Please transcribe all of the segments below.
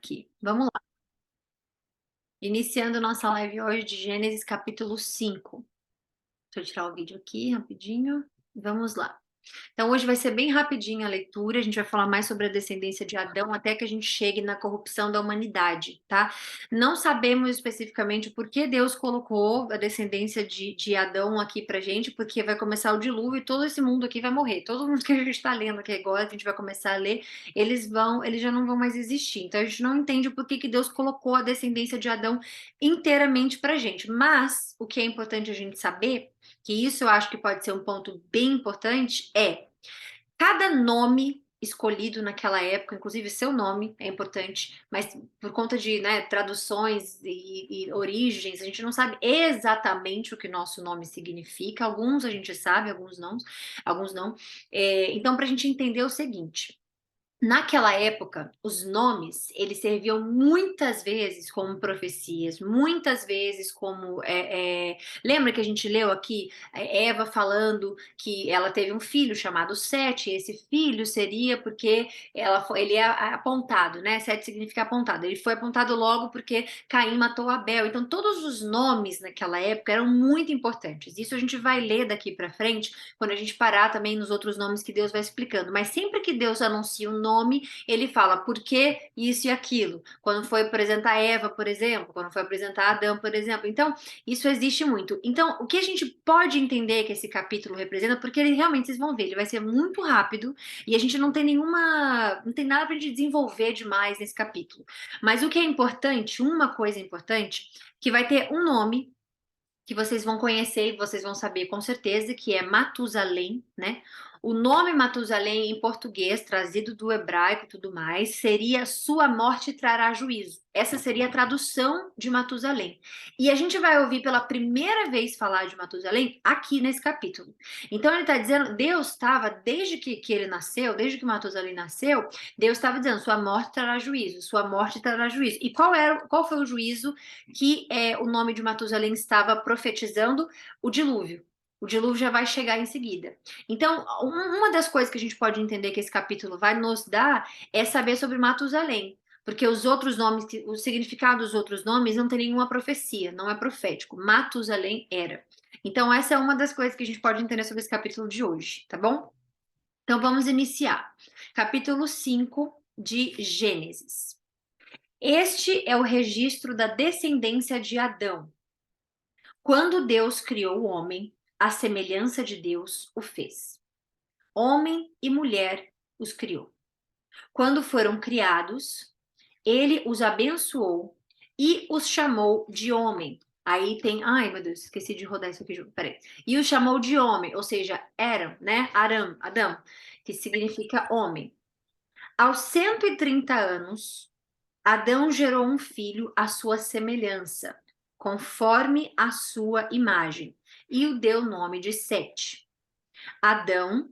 aqui. Vamos lá. Iniciando nossa live hoje de Gênesis capítulo 5. Deixa eu tirar o vídeo aqui rapidinho. Vamos lá. Então, hoje vai ser bem rapidinho a leitura, a gente vai falar mais sobre a descendência de Adão, até que a gente chegue na corrupção da humanidade, tá? Não sabemos especificamente por que Deus colocou a descendência de Adão aqui pra gente, porque vai começar o dilúvio e todo esse mundo aqui vai morrer. Todo mundo que a gente está lendo aqui agora, que a gente vai começar a ler, eles já não vão mais existir. Então, a gente não entende por que Deus colocou a descendência de Adão inteiramente pra gente. Mas, o que é importante a gente saber, que isso eu acho que pode ser um ponto bem importante, é cada nome escolhido naquela época, inclusive seu nome é importante, mas por conta de, né, traduções e origens, a gente não sabe exatamente o que nosso nome significa. Alguns a gente sabe, alguns não, alguns não. Então, para a gente entender o seguinte. Naquela época, os nomes, eles serviam muitas vezes como profecias, muitas vezes como... lembra que a gente leu aqui Eva falando que ela teve um filho chamado Sete, e esse filho seria porque ele é apontado, né? Sete significa apontado. Ele foi apontado logo porque Caim matou Abel. Então, todos os nomes naquela época eram muito importantes. Isso a gente vai ler daqui para frente, quando a gente parar também nos outros nomes que Deus vai explicando. Mas sempre que Deus anuncia um nome, ele fala por que isso e aquilo. Quando foi apresentar Eva, por exemplo, quando foi apresentar Adão, por exemplo. Então, isso existe muito. Então, o que a gente pode entender que esse capítulo representa, porque ele realmente, vocês vão ver, ele vai ser muito rápido e a gente não tem não tem nada para gente desenvolver demais nesse capítulo. Mas o que é importante, uma coisa importante, que vai ter um nome que vocês vão conhecer e vocês vão saber com certeza, que é Matusalém, né? O nome Matusalém em português, trazido do hebraico e tudo mais, seria sua morte trará juízo. Essa seria a tradução de Matusalém. E a gente vai ouvir pela primeira vez falar de Matusalém aqui nesse capítulo. Então ele está dizendo, Deus estava, desde que ele nasceu, desde que Matusalém nasceu, Deus estava dizendo, sua morte trará juízo, sua morte trará juízo. E qual foi o juízo que o nome de Matusalém estava profetizando? O dilúvio. O dilúvio já vai chegar em seguida. Então, uma das coisas que a gente pode entender que esse capítulo vai nos dar é saber sobre Matusalém. Porque os outros nomes, o significado dos outros nomes não tem nenhuma profecia, não é profético. Matusalém era. Então, essa é uma das coisas que a gente pode entender sobre esse capítulo de hoje, tá bom? Então, vamos iniciar. Capítulo 5 de Gênesis. Este é o registro da descendência de Adão. Quando Deus criou o homem, à semelhança de Deus o fez. Homem e mulher os criou. Quando foram criados, ele os abençoou e os chamou de homem. Aí tem, ai meu Deus, esqueci de rodar isso aqui junto, peraí. E os chamou de homem, ou seja, eram, né? Adão, que significa homem. Aos 130 anos, Adão gerou um filho à sua semelhança, conforme a sua imagem, e o deu nome de Sete. Adão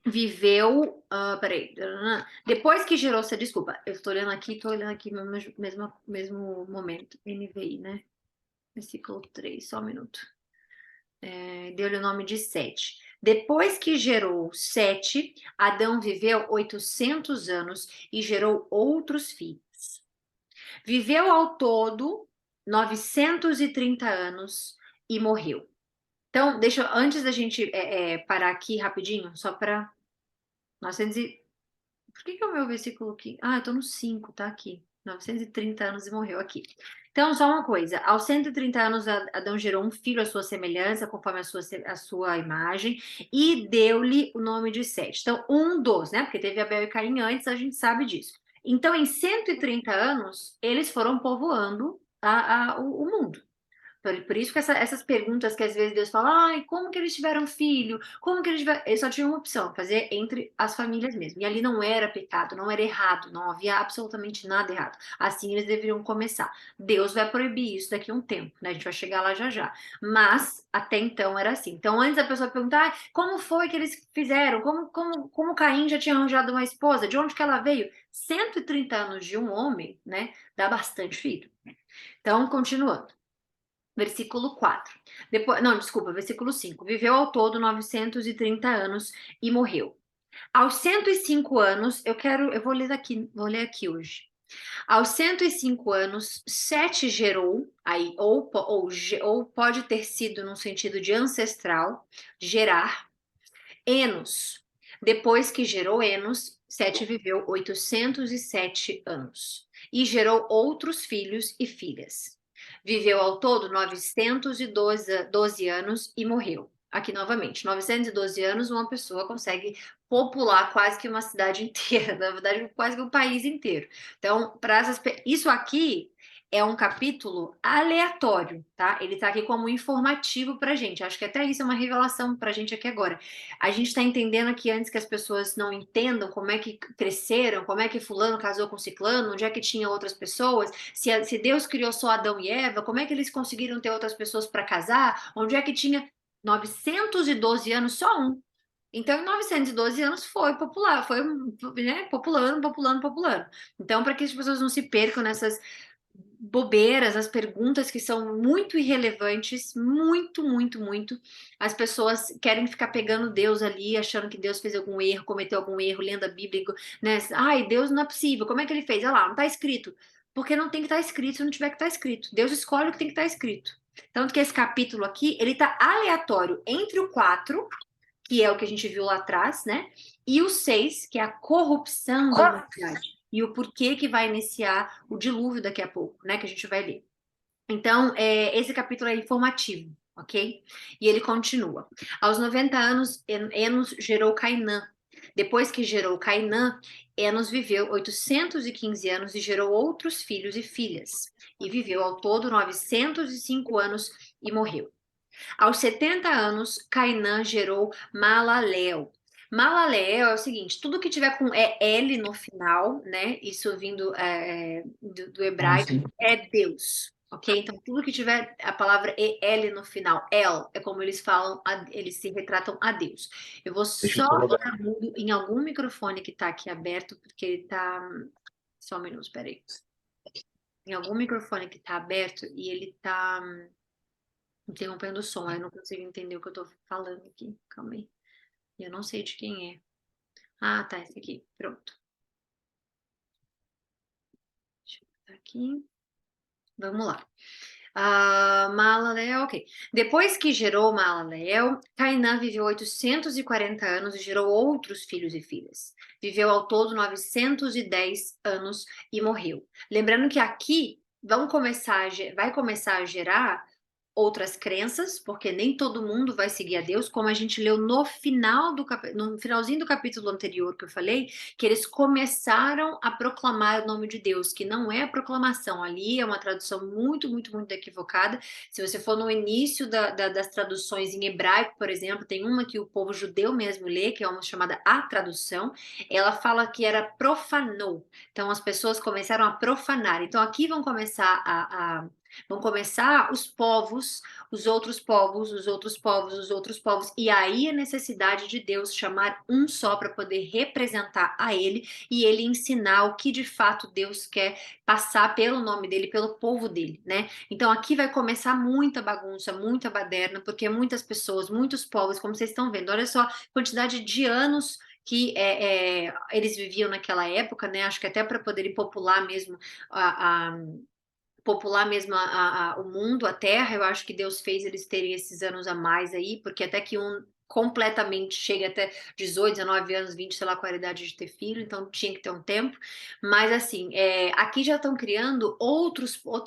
viveu. Peraí. Depois que gerou. Desculpa, eu estou olhando aqui no mesmo momento. NVI, né? Versículo 3, só um minuto. Deu-lhe o nome de Sete. Depois que gerou Sete, Adão viveu 800 anos e gerou outros filhos. Viveu ao todo 930 anos e morreu. Então, antes da gente parar aqui rapidinho, só para 900 Por que é o meu versículo aqui? Ah, eu tô no 5, tá aqui. 930 anos e morreu aqui. Então, só uma coisa. Aos 130 anos, Adão gerou um filho à sua semelhança, conforme a sua imagem, e deu-lhe o nome de Sete. Então, um dos, né? Porque teve Abel e Caim antes, a gente sabe disso. Então, em 130 anos, eles foram povoando o mundo. Por isso que essas perguntas que às vezes Deus fala, ai, como que eles tiveram filho? Como que eles tiveram... Eles só tinham uma opção, fazer entre as famílias mesmo. E ali não era pecado, não era errado, não havia absolutamente nada errado. Assim eles deveriam começar. Deus vai proibir isso daqui a um tempo, né? A gente vai chegar lá já já. Mas até então era assim. Então antes a pessoa perguntar, ai, como foi que eles fizeram? Como Caim já tinha arranjado uma esposa? De onde que ela veio? 130 anos de um homem, né? Dá bastante filho. Então, continuando. Versículo 4. Depois, não, desculpa, versículo 5. Viveu ao todo 930 anos e morreu. Aos 105 anos, vou ler aqui hoje. Aos 105 anos, Sete gerou, aí, ou pode ter sido num sentido de ancestral, gerar, Enos. Depois que gerou Enos, Sete viveu 807 anos e gerou outros filhos e filhas. Viveu ao todo 912 anos e morreu. Aqui novamente, 912 anos, uma pessoa consegue popular quase que uma cidade inteira, na verdade, quase que um país inteiro. Então, isso aqui é um capítulo aleatório, tá? Ele tá aqui como informativo pra gente. Acho que até isso é uma revelação pra gente aqui agora. A gente está entendendo aqui antes que as pessoas não entendam como é que cresceram, como é que fulano casou com ciclano, onde é que tinha outras pessoas, se Deus criou só Adão e Eva, como é que eles conseguiram ter outras pessoas para casar, onde é que tinha 912 anos só um. Então, em 912 anos foi popular, foi, né, populando. Então, para que as pessoas não se percam nessas bobeiras, as perguntas que são muito irrelevantes, muito. As pessoas querem ficar pegando Deus ali, achando que Deus fez algum erro, cometeu algum erro, lendo a Bíblia, né? Ai, Deus não é possível, como é que ele fez? Olha lá, não está escrito. Porque não tem que estar escrito se não tiver que estar escrito. Deus escolhe o que tem que estar escrito. Tanto que esse capítulo aqui, ele está aleatório entre o 4, que é o que a gente viu lá atrás, né? E o 6, que é a corrupção da humanidade. E o porquê que vai iniciar o dilúvio daqui a pouco, né? Que a gente vai ler. Então, esse capítulo é informativo, ok? E ele continua. Aos 90 anos, Enos gerou Cainã. Depois que gerou Cainã, Enos viveu 815 anos e gerou outros filhos e filhas. E viveu ao todo 905 anos e morreu. Aos 70 anos, Cainã gerou Malaleel. Malaleel é o seguinte: tudo que tiver com L no final, né? Isso vindo do Ah, hebraico, sim. é Deus. Ok? Então, tudo que tiver a palavra EL no final, El, é como eles falam, eles se retratam a Deus. Eu vou Deixa eu só só mudar. dar mudo em algum microfone que tá aqui aberto, porque ele tá. Só um minuto, peraí. Em algum microfone que tá aberto e ele tá interrompendo o som, aí eu não consigo entender o que eu tô falando aqui. Calma aí. E eu não sei de quem é. Ah, tá, esse aqui. Pronto. Deixa eu botar aqui. Vamos lá. Malaleel, ok. Depois que gerou Malaleel, Cainã viveu 840 anos e gerou outros filhos e filhas. Viveu ao todo 910 anos e morreu. Lembrando que aqui vai começar a gerar outras crenças, porque nem todo mundo vai seguir a Deus, como a gente leu no no finalzinho do capítulo anterior que eu falei, que eles começaram a proclamar o nome de Deus, que não é a proclamação, ali é uma tradução muito equivocada. Se você for no início das traduções em hebraico, por exemplo, tem uma que o povo judeu mesmo lê, que é uma chamada a tradução, ela fala que era profanou, então as pessoas começaram a profanar, então aqui vão começar os povos, os outros povos, os outros povos, e aí a necessidade de Deus chamar um só para poder representar a ele e ele ensinar o que de fato Deus quer passar pelo nome dele, pelo povo dele, né? Então aqui vai começar muita bagunça, muita baderna, porque muitas pessoas, muitos povos, como vocês estão vendo, olha só a quantidade de anos que eles viviam naquela época, né? Acho que até para poderem popular mesmo o mundo, a Terra, eu acho que Deus fez eles terem esses anos a mais aí, porque até que um completamente chega até 18, 19 anos, 20, sei lá qual era a idade de ter filho, então tinha que ter um tempo, mas assim, aqui já estão criando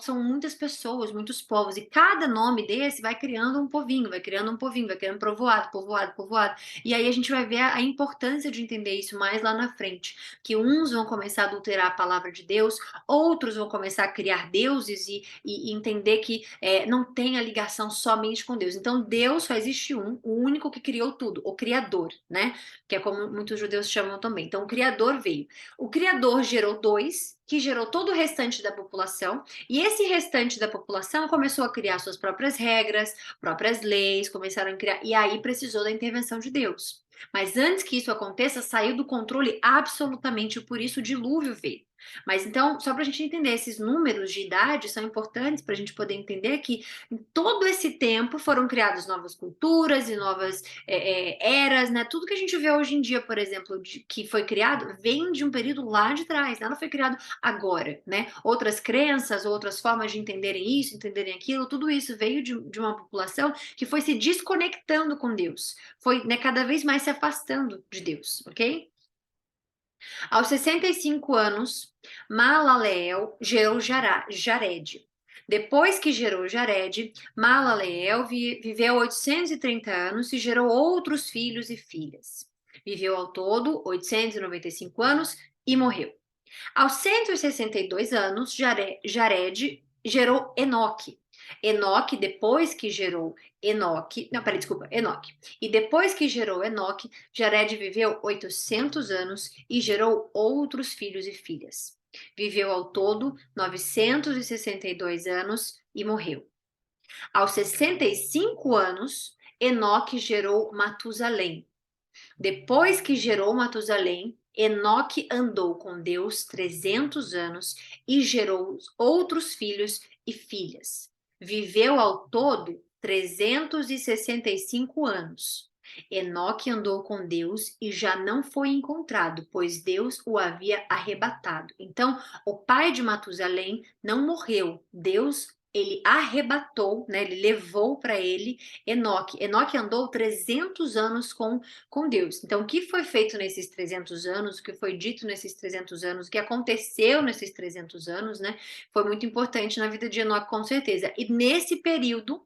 são muitas pessoas, muitos povos, e cada nome desse vai criando um povinho, vai criando povoado, e aí a gente vai ver a importância de entender isso mais lá na frente, que uns vão começar a adulterar a palavra de Deus, outros vão começar a criar deuses e entender que não tem a ligação somente com Deus. Então, Deus só existe um, o único que criou tudo, o Criador, né? Que é como muitos judeus chamam também. Então, o Criador veio. O Criador gerou dois, que gerou todo o restante da população, e esse restante da população começou a criar suas próprias regras, próprias leis, começaram a criar, e aí precisou da intervenção de Deus. Mas antes que isso aconteça, saiu do controle absolutamente, por isso o dilúvio veio. Mas então, só para a gente entender, esses números de idade são importantes para a gente poder entender que em todo esse tempo foram criadas novas culturas e novas eras, né? Tudo que a gente vê hoje em dia, por exemplo, que foi criado, vem de um período lá de trás, nada foi criado agora, né? Outras crenças, outras formas de entenderem isso, entenderem aquilo, tudo isso veio de uma população que foi se desconectando com Deus, foi, né, cada vez mais se afastando de Deus, ok? Aos 65 anos, Malaleel gerou Jared. Depois que gerou Jared, Malaleel viveu 830 anos e gerou outros filhos e filhas. Viveu ao todo 895 anos e morreu. Aos 162 anos, Jared gerou Enoque. Enoque, depois que gerou Enoque, não, peraí, desculpa, Enoque. E depois que gerou Enoque, Jared viveu 800 anos e gerou outros filhos e filhas. Viveu ao todo 962 anos e morreu. Aos 65 anos, Enoque gerou Matusalém. Depois que gerou Matusalém, Enoque andou com Deus 300 anos e gerou outros filhos e filhas. Viveu ao todo 365 anos. Enoque andou com Deus e já não foi encontrado, pois Deus o havia arrebatado. Então, o pai de Matusalém não morreu. Deus, ele arrebatou, né? Ele levou para ele Enoque. Enoque andou 300 anos com Deus. Então, o que foi feito nesses 300 anos, o que foi dito nesses 300 anos, o que aconteceu nesses 300 anos, né, foi muito importante na vida de Enoque, com certeza. E nesse período,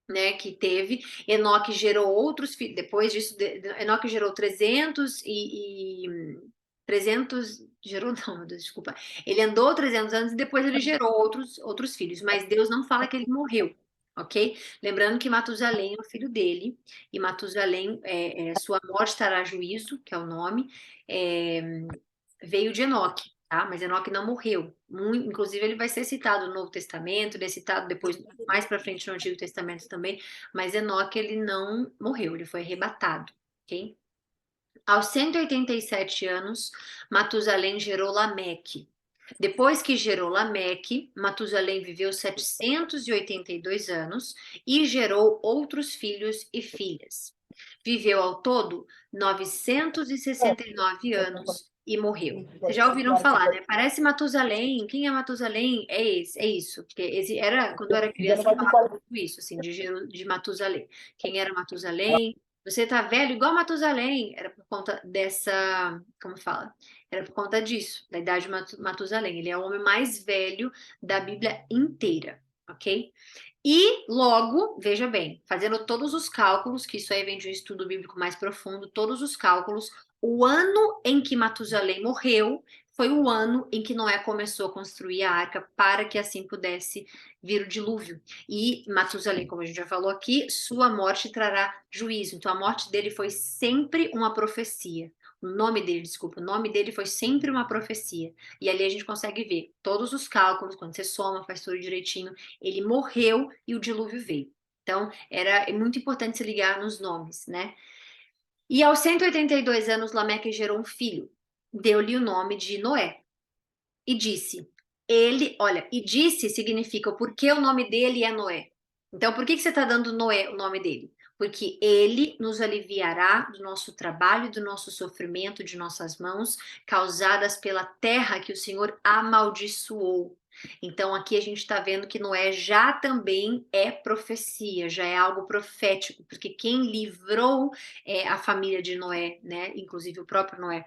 né, que teve, Enoque gerou outros filhos, depois disso, Enoque gerou 300, gerou não, meu Deus, desculpa, ele andou 300 anos e depois ele gerou outros filhos, mas Deus não fala que ele morreu, ok? Lembrando que Matusalém é o filho dele, e Matusalém, sua morte trará juízo, que é o nome, veio de Enoque, tá? Mas Enoque não morreu. Inclusive, ele vai ser citado no Novo Testamento, ele é citado depois, mais para frente no Antigo Testamento também, mas Enoque, ele não morreu, ele foi arrebatado, ok? Aos 187 anos, Matusalém gerou Lameque. Depois que gerou Lameque, Matusalém viveu 782 anos e gerou outros filhos e filhas. Viveu ao todo 969 anos e morreu. Vocês já ouviram falar, né? Parece Matusalém. Quem é Matusalém? É isso. Porque quando eu era criança, eu falava muito isso, assim, de Matusalém. Quem era Matusalém? Você tá velho igual Matusalém. Era por conta dessa, como fala? Era por conta disso, da idade de Matusalém. Ele é o homem mais velho da Bíblia inteira, ok? E logo, veja bem, fazendo todos os cálculos, que isso aí vem de um estudo bíblico mais profundo, todos os cálculos, o ano em que Matusalém morreu foi o ano em que Noé começou a construir a arca para que assim pudesse vir o dilúvio. E Matusalém, como a gente já falou aqui, sua morte trará juízo. Então a morte dele foi sempre uma profecia. O nome dele, desculpa, o nome dele foi sempre uma profecia. E ali a gente consegue ver todos os cálculos, quando você soma, faz tudo direitinho, ele morreu e o dilúvio veio. Então, é muito importante se ligar nos nomes, né? E aos 182 anos, Lameque gerou um filho. Deu-lhe o nome de Noé. E disse, olha, e disse significa o porquê o nome dele é Noé. Então, por que você está dando Noé o nome dele? Porque ele nos aliviará do nosso trabalho, do nosso sofrimento, de nossas mãos, causadas pela terra que o Senhor amaldiçoou. Então, aqui a gente está vendo que Noé já também é profecia, já é algo profético, porque quem livrou a família de Noé, né, inclusive o próprio Noé,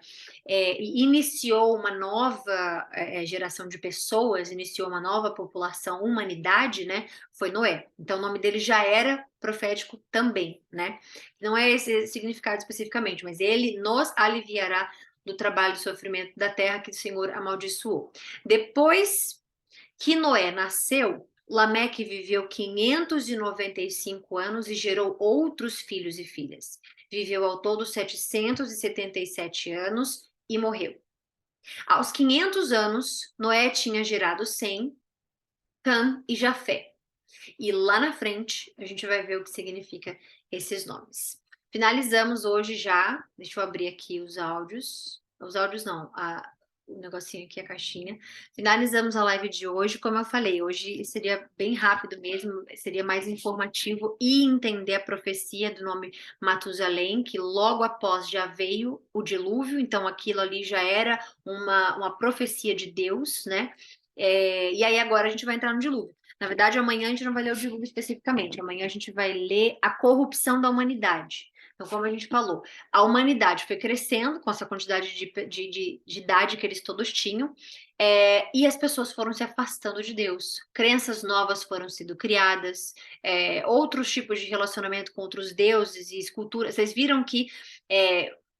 iniciou uma nova geração de pessoas, iniciou uma nova população, humanidade, né? Foi Noé. Então o nome dele já era profético também, né? Não é esse significado especificamente, mas ele nos aliviará do trabalho e sofrimento da terra que o Senhor amaldiçoou. Depois que Noé nasceu, Lameque viveu 595 anos e gerou outros filhos e filhas. Viveu ao todo 777 anos e morreu. Aos 500 anos, Noé tinha gerado Sem, Cã e Jafé. E lá na frente, a gente vai ver o que significa esses nomes. Finalizamos hoje já. Deixa eu abrir aqui os áudios. Os áudios não, o negocinho aqui, a caixinha. Finalizamos a live de hoje. Como eu falei, hoje seria bem rápido mesmo, seria mais informativo e entender a profecia do nome Matusalém, que logo após já veio o dilúvio, então aquilo ali já era uma profecia de Deus, né? E aí agora a gente vai entrar no dilúvio. Na verdade, amanhã a gente não vai ler o dilúvio especificamente, amanhã a gente vai ler a corrupção da humanidade. Então, como a gente falou, a humanidade foi crescendo com essa quantidade de idade que eles todos tinham, e as pessoas foram se afastando de Deus. Crenças novas foram sendo criadas, outros tipos de relacionamento com outros deuses e esculturas. Vocês viram que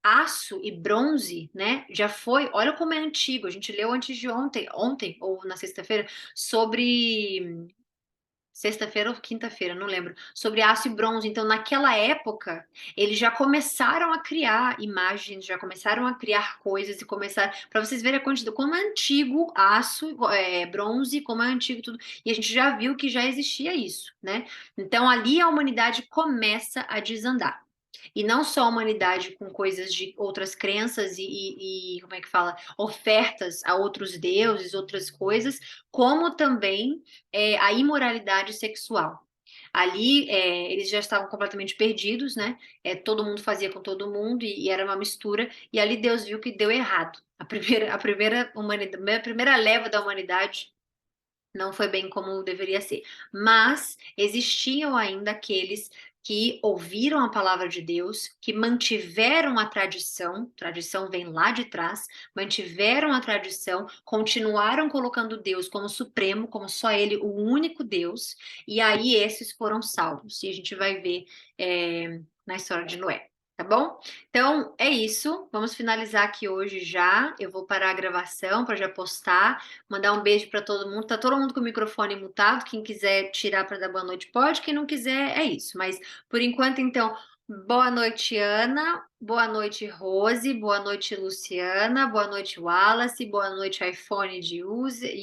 aço e bronze, né? Já foi. Olha como é antigo. A gente leu antes de ontem ou na sexta-feira, sobre sexta-feira ou quinta-feira, não lembro, sobre aço e bronze. Então, naquela época, eles já começaram a criar imagens, já começaram a criar coisas e começar para vocês verem a quantidade, como é antigo aço, bronze, como é antigo tudo. E a gente já viu que já existia isso, né? Então, ali a humanidade começa a desandar. E não só a humanidade com coisas de outras crenças e como é que fala? Ofertas a outros deuses, outras coisas, como também a imoralidade sexual. Ali eles já estavam completamente perdidos, né? Todo mundo fazia com todo mundo e era uma mistura. E ali Deus viu que deu errado. A primeira leva da humanidade não foi bem como deveria ser. Mas existiam ainda aqueles que ouviram a palavra de Deus, que mantiveram a tradição vem lá de trás, mantiveram a tradição, continuaram colocando Deus como supremo, como só Ele, o único Deus, e aí esses foram salvos. E a gente vai ver na história de Noé. Tá bom? Então é isso. Vamos finalizar aqui hoje já. Eu vou parar a gravação para já postar. Mandar um beijo para todo mundo. Tá todo mundo com o microfone mutado. Quem quiser tirar para dar boa noite pode. Quem não quiser é isso. Mas por enquanto, então, boa noite, Ana. Boa noite, Rose. Boa noite, Luciana. Boa noite, Wallace. Boa noite, iPhone de user.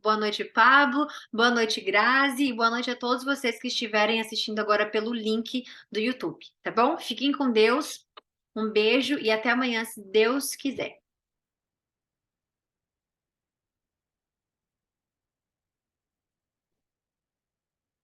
Boa noite, Pablo. Boa noite, Grazi. E boa noite a todos vocês que estiverem assistindo agora pelo link do YouTube. Tá bom? Fiquem com Deus. Um beijo e até amanhã, se Deus quiser.